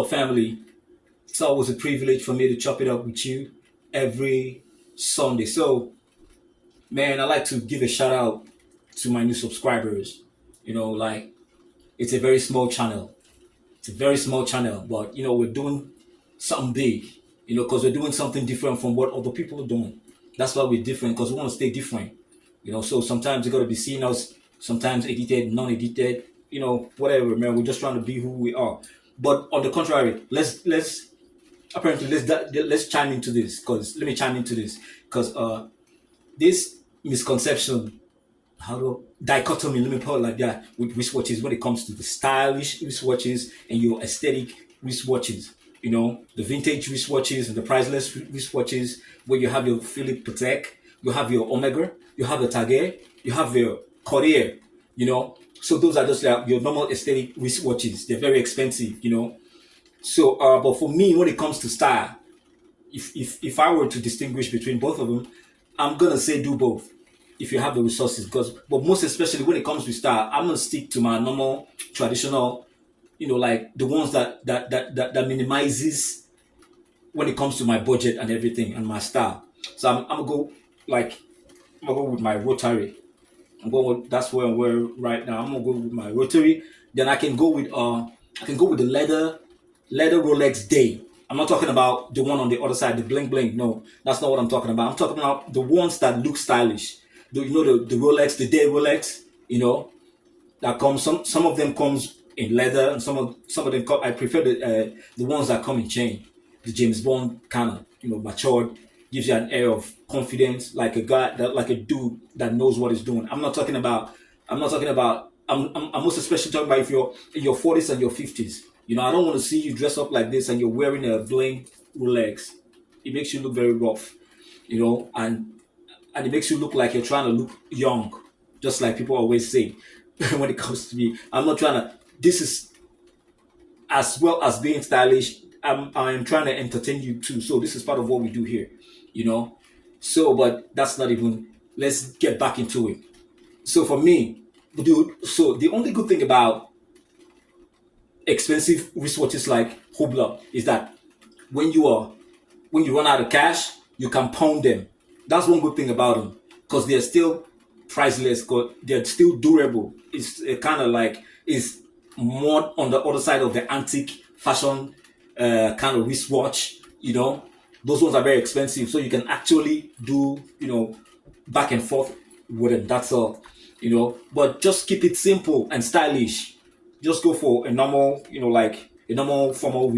up, family? It's always a privilege for me to chop it up with you every Sunday. So, man, I like to give a shout out to my new subscribers. Like it's a very small channel. It's a very small channel, but we're doing something big. Because we're doing something different from what other people are doing. That's why we're different because we want to stay different. So sometimes you got to be seeing us, sometimes edited, non-edited. Whatever, man. We're just trying to be who we are. But on the contrary, let's chime into this because let me chime into this because this misconception, how do dichotomy, let me put it like that, with wristwatches when it comes to the stylish wristwatches and your aesthetic wristwatches. The vintage wristwatches and the priceless wristwatches where you have your Philippe Patek, you have your Omega, you have your Target, you have your Cartier. So those are just like your normal aesthetic wristwatches. They're very expensive. So, but for me, when it comes to style, if I were to distinguish between both of them, I'm gonna say do both if you have the resources. But most especially when it comes to style, I'm gonna stick to my normal traditional, like the ones that minimizes when it comes to my budget and everything and my style. So I'm gonna go like I'm gonna go with my rotary. That's where I'm wearing right now. I'm gonna go with my rotary. Then I can go with the leather Rolex Day. I'm not talking about the one on the other side, the bling bling. No, that's not what I'm talking about. I'm talking about the ones that look stylish. The Rolex, the Day Rolex. That comes. Some of them comes in leather, and some of them come. I prefer the ones that come in chain. The James Bond kind of matured, gives you an air of confidence, like like a dude that knows what he's doing. I'm talking about. I'm most especially talking about if you're in your 40s and your 50s. I don't want to see you dress up like this and you're wearing a bling Rolex. It makes you look very rough, and it makes you look like you're trying to look young, just like people always say. When it comes to me, I'm not trying to. This is as well as being stylish. I'm trying to entertain you too. So this is part of what we do here, So, but that's not even. Let's get back into it. So for me, dude. So the only good thing about expensive wristwatches like Hublot is that when you run out of cash, you can pawn them. That's one good thing about them because they're still priceless. Because they're still durable. It's kind of like it's more on the other side of the antique fashion kind of wristwatch. Those ones are very expensive, so you can actually do back and forth with them. That's all. But just keep it simple and stylish. Just go for a normal, like a normal formal